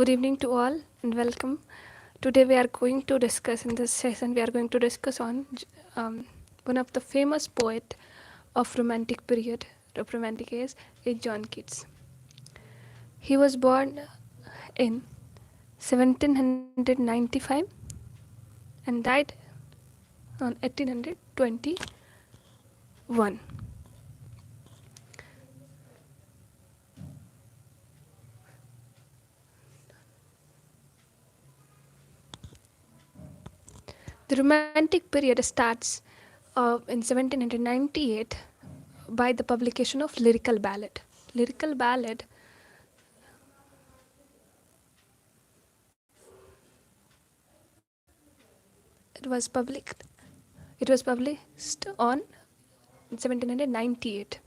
Good evening to all and welcome. Today we are going to discuss in this session we are going to discuss on one of the famous poet of romantic period of romantic age is John Keats. He was born in 1795 and died on 1821. The Romantic period starts in 1798 by the publication of Lyrical Ballad. Lyrical Ballad it was public it was published on 1798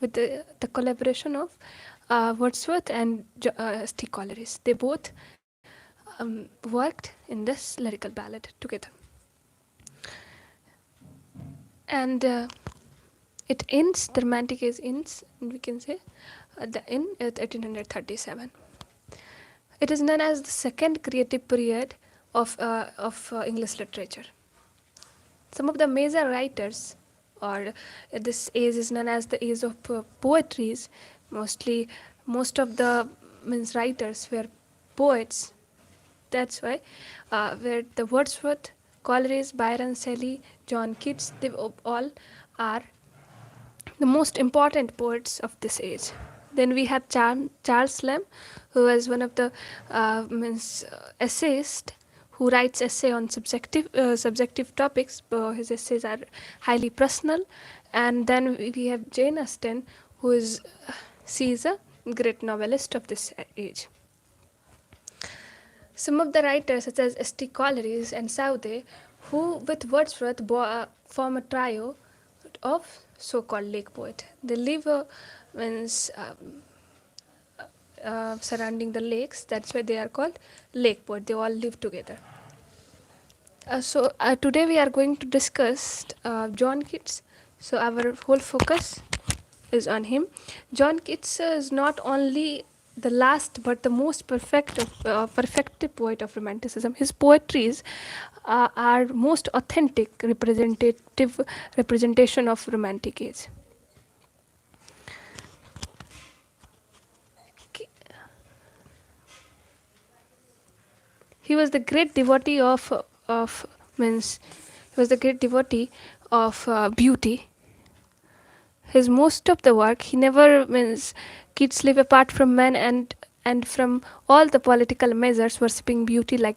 with the collaboration of Wordsworth and St. Coleridge. They both worked in this lyrical ballad together. And it ends, the Romantic age ends, we can say, in 1837. It is known as the second creative period of English literature. Some of the major writers, or this age is known as the age of poetries. Most of the writers were poets. That's why, where the Wordsworth, Coleridge, Byron, Shelley, John Keats, they all are the most important poets of this age. Then we have Charles Lamb, who was one of the essayists who writes essay on subjective topics. His essays are highly personal. And then we have Jane Austen, who is she is a great novelist of this age. Some of the writers, such as St. Coleridge and Southey, who with Wordsworth form a trio of so-called lake poet. They live surrounding the lakes. That's why they are called lake poet. They all live together. So today we are going to discuss John Keats. So our whole focus is on him. John Keats is not only the last but the most perfect poet of Romanticism. His poetries are most authentic representation of Romantic age. He was the great devotee of beauty. His most of the work, he never Keats live apart from men and from all the political measures, worshipping beauty like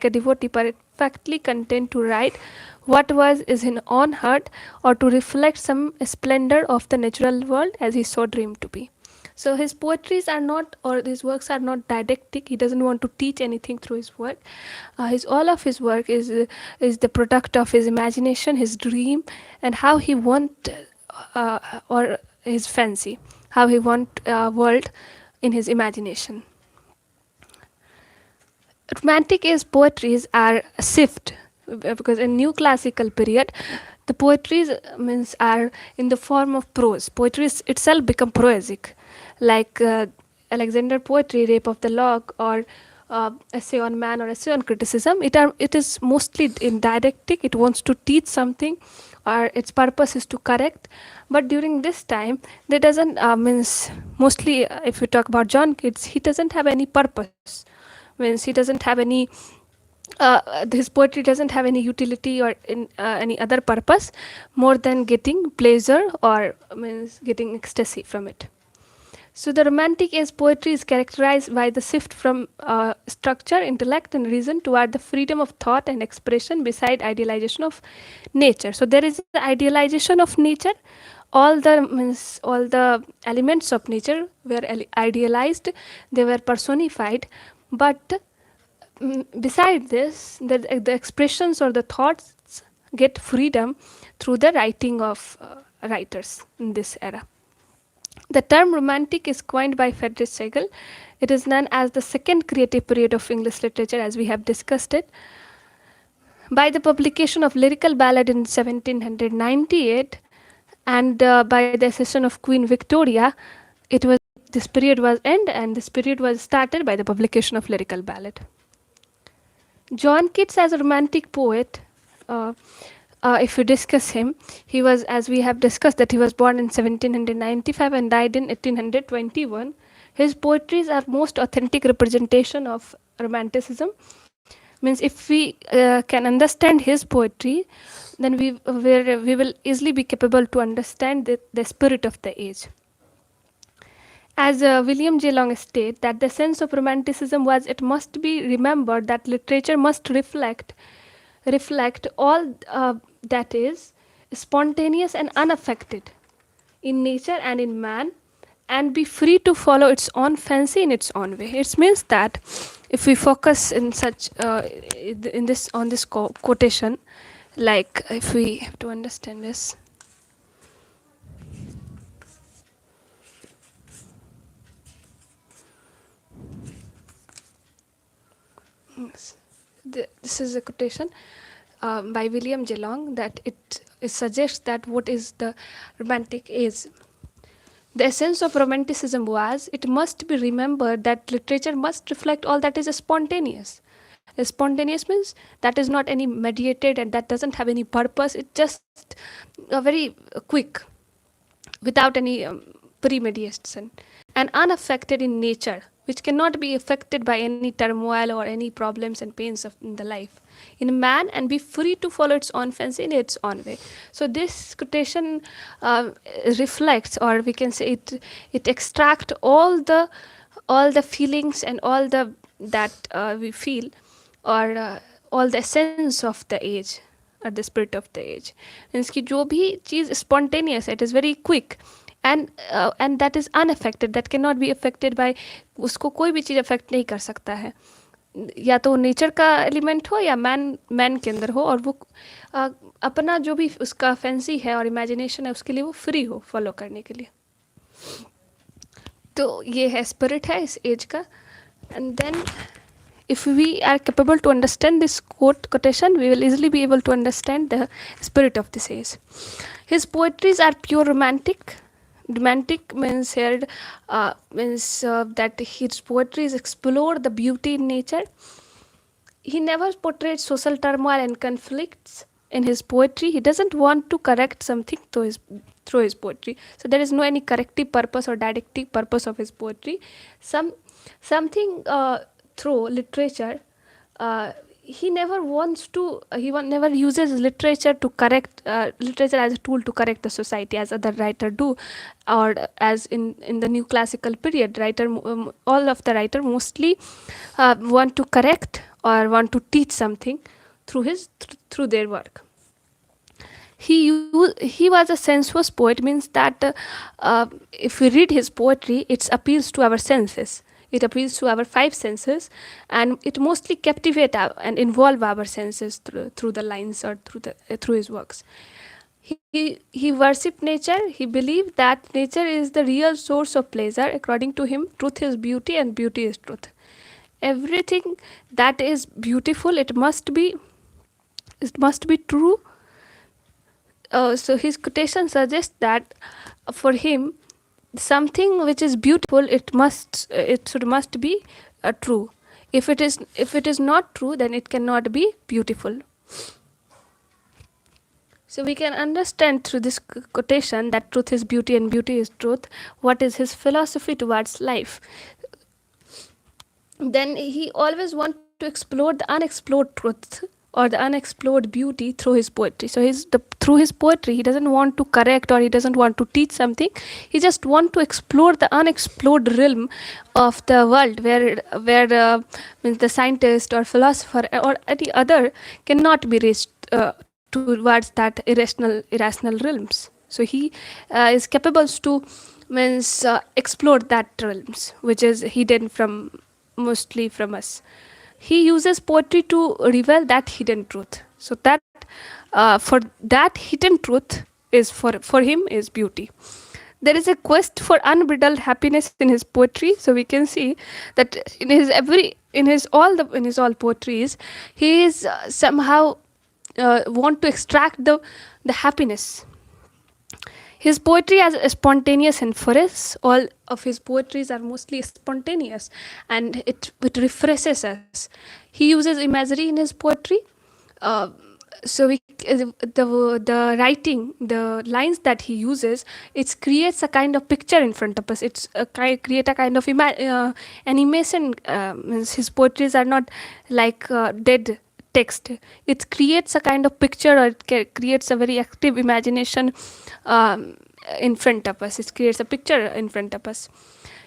a devotee, perfectly content to write what was is in own heart, or to reflect some splendor of the natural world as he so dreamed to be. So his poetries are not, or his works are not didactic. He doesn't want to teach anything through his work. All of his work is the product of his imagination, his dream, and how he want or his fancy, how he want world in his imagination. Romantic age poetries are a shift, because in new classical period, the poetries are in the form of prose. Poetry itself become proesic, like Alexander poetry, Rape of the Lock, or essay on man, or essay on criticism. It is mostly in didactic. It wants to teach something, or its purpose is to correct. But during this time, there doesn't mostly, if we talk about John Keats, he doesn't have any purpose. He doesn't have any his poetry doesn't have any utility or any other purpose more than getting pleasure, or getting ecstasy from it. So the Romantic age poetry is characterized by the shift from structure, intellect, and reason toward the freedom of thought and expression beside idealization of nature. So there is the idealization of nature. All the elements of nature were idealized. They were personified. But beside this, the expressions or the thoughts get freedom through the writing of writers in this era. The term romantic is coined by Friedrich Schlegel. It is known as the second creative period of English literature, as we have discussed it. By the publication of Lyrical Ballad in 1798 and by the accession of Queen Victoria, it was this period was end, and this period was started by the publication of lyrical ballad. John Keats, as a romantic poet, uh, if we discuss him, he was, as we have discussed, that he was born in 1795 and died in 1821. His poetries are most authentic representation of romanticism. Means if we can understand his poetry, then we will easily be capable to understand the spirit of the age. As William J. Long stated, that the sense of romanticism was, it must be remembered that literature must reflect all that is spontaneous and unaffected in nature and in man, and be free to follow its own fancy in its own way. It means that if we focus in such in this on this quotation, like if we have to understand this, yes. This is a quotation by William J. Long, that it suggests that what is the romantic age. The essence of romanticism was, it must be remembered that literature must reflect all that is spontaneous. Spontaneous means that is not any mediated and that doesn't have any purpose. It's just a very quick, without any premeditation, and unaffected in nature, which cannot be affected by any turmoil or any problems and pains of in the life in man, and be free to follow its own fancy in its own way. So this quotation reflects, or we can say it extracts all the feelings and all the that we feel, or all the essence of the age, or the spirit of the age. Means कि जो भी चीज़ spontaneous है, it is very quick, and that is unaffected, that cannot be affected by, उसको कोई भी चीज़ affect नहीं कर सकता है, या तो नेचर का एलिमेंट हो या मैन के अंदर हो, और वो अपना जो भी उसका फैंसी है और इमेजिनेशन है उसके लिए वो फ्री हो फॉलो करने के लिए. तो ये है स्पिरिट है इस एज का. And then if we are capable to understand this quotation, we will easily be able to understand the spirit of this age. His poetries are pure romantic. Romantic means here that his poetries explore the beauty in nature. He never portrayed social turmoil and conflicts in his poetry. He doesn't want to correct something through his poetry. So there is no any corrective purpose or didactic purpose of his poetry. Something through literature, he never wants to, never uses literature to correct, literature as a tool to correct the society as other writers do, or as in the new classical period, all of the writer mostly want to correct or want to teach something through their work. He was a sensuous poet, means that if we read his poetry, it appeals to our senses. It appeals to our five senses, and it mostly captivate and involve our senses through the lines or through his works. He worshipped nature. He believed that nature is the real source of pleasure. According to him, truth is beauty and beauty is truth. Everything that is beautiful, it must be true. So his quotation suggests that for him, something which is beautiful, it must be true. If it is not true, then it cannot be beautiful. So we can understand through this quotation that truth is beauty and beauty is truth. What is his philosophy towards life? Then he always wants to explore the unexplored truth or the unexplored beauty through his poetry. So through his poetry, he doesn't want to correct or he doesn't want to teach something. He just wants to explore the unexplored realm of the world where means the scientist or philosopher or any other cannot be reached towards that irrational realms. So he is capable to explore that realms which is hidden mostly from us. He uses poetry to reveal that hidden truth. So that for that hidden truth is for him is beauty. There is a quest for unbridled happiness in his poetry. So we can see that in his all poetries, he is somehow want to extract the happiness. His poetry is spontaneous and fresh. All of his poetries are mostly spontaneous, and it refreshes us. He uses imagery in his poetry. Uh, so the writing, the lines that he uses, it creates a kind of picture in front of us. Create a kind of animation. Means his poetries are not like dead text. It creates a kind of picture, or it creates a very active imagination um, in front of us. It creates a picture in front of us.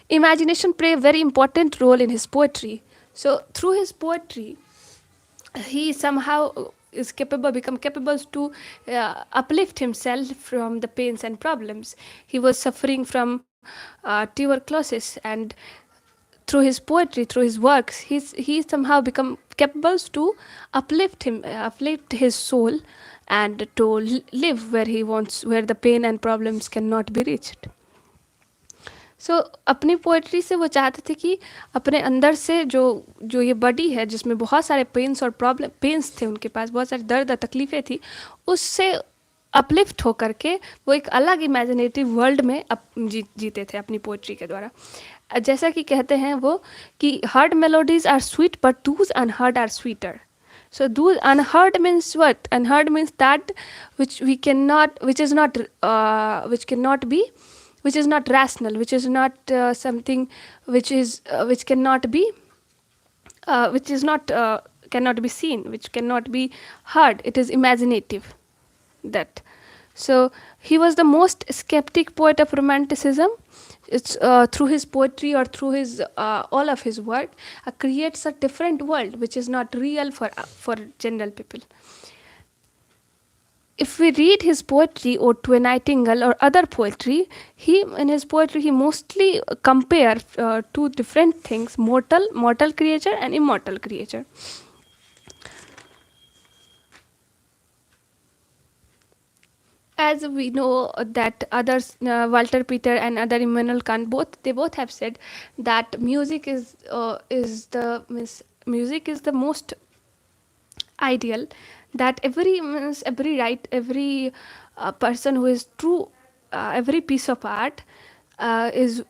Imagination play a very important role in his poetry. So through his poetry, he somehow is capable become capable to uplift himself from the pains and problems. He was suffering from tuberculosis, and through his poetry, through his works, he somehow become capable to uplift his soul, and to live where he wants, where the pain and problems cannot be reached. सो अपनी poetry से वो चाहते थे कि अपने अंदर से जो जो ये बॉडी है, जिसमें बहुत सारे पेन्स और प्रॉब्लम पेन्स थे, उनके पास बहुत सारी दर्द और तकलीफ़ें थी, उससे अपलिफ्ट होकर के वो एक अलग इमेजिनेटिव वर्ल्ड में जीते थे अपनी पोइट्री के द्वारा. जैसा कि कहते हैं वो कि heard melodies are sweet but those unheard are sweeter. So those unheard means what? Unheard means that which we cannot, which is not, which cannot be, which is not rational, which is not something which cannot be, which is not cannot be seen, which cannot be heard. It is imaginative. That. So he was the most skeptic poet of Romanticism. It's through his poetry or through his all of his work creates a different world which is not real for general people. If we read his poetry, Ode to a Nightingale, or other poetry, in his poetry he mostly compare two different things: mortal creature and immortal creature. As we know that others, Walter Peter and other Immanuel Kant, both have said that music is the most ideal, that every person who is true, every piece of art is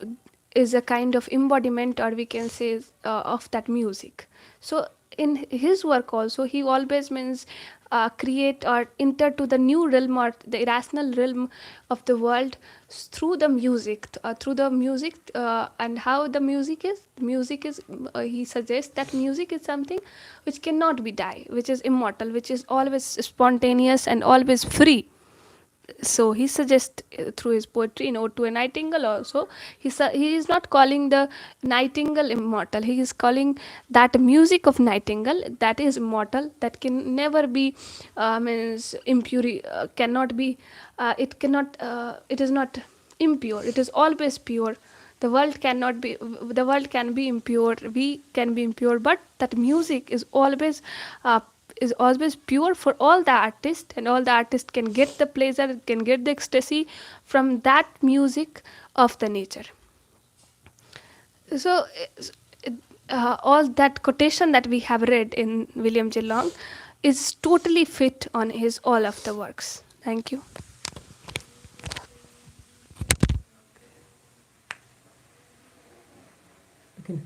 a kind of embodiment, or we can say of that music. So in his work also, he always create or enter to the new realm or the irrational realm of the world through the music, and how the music is he suggests that music is something which cannot be die, which is immortal, which is always spontaneous and always free. So he suggests through his poetry in Ode to a Nightingale also, he is not calling the nightingale immortal, he is calling that music of nightingale that is immortal, that can never be impure, cannot be, it is not impure, it is always pure. The world can be impure, we can be impure, but that music is always pure for all the artists, and all the artists can get the pleasure, can get the ecstasy from that music of the nature. So all that quotation that we have read in William J. Long is totally fit on his all of the works. Thank you. Okay.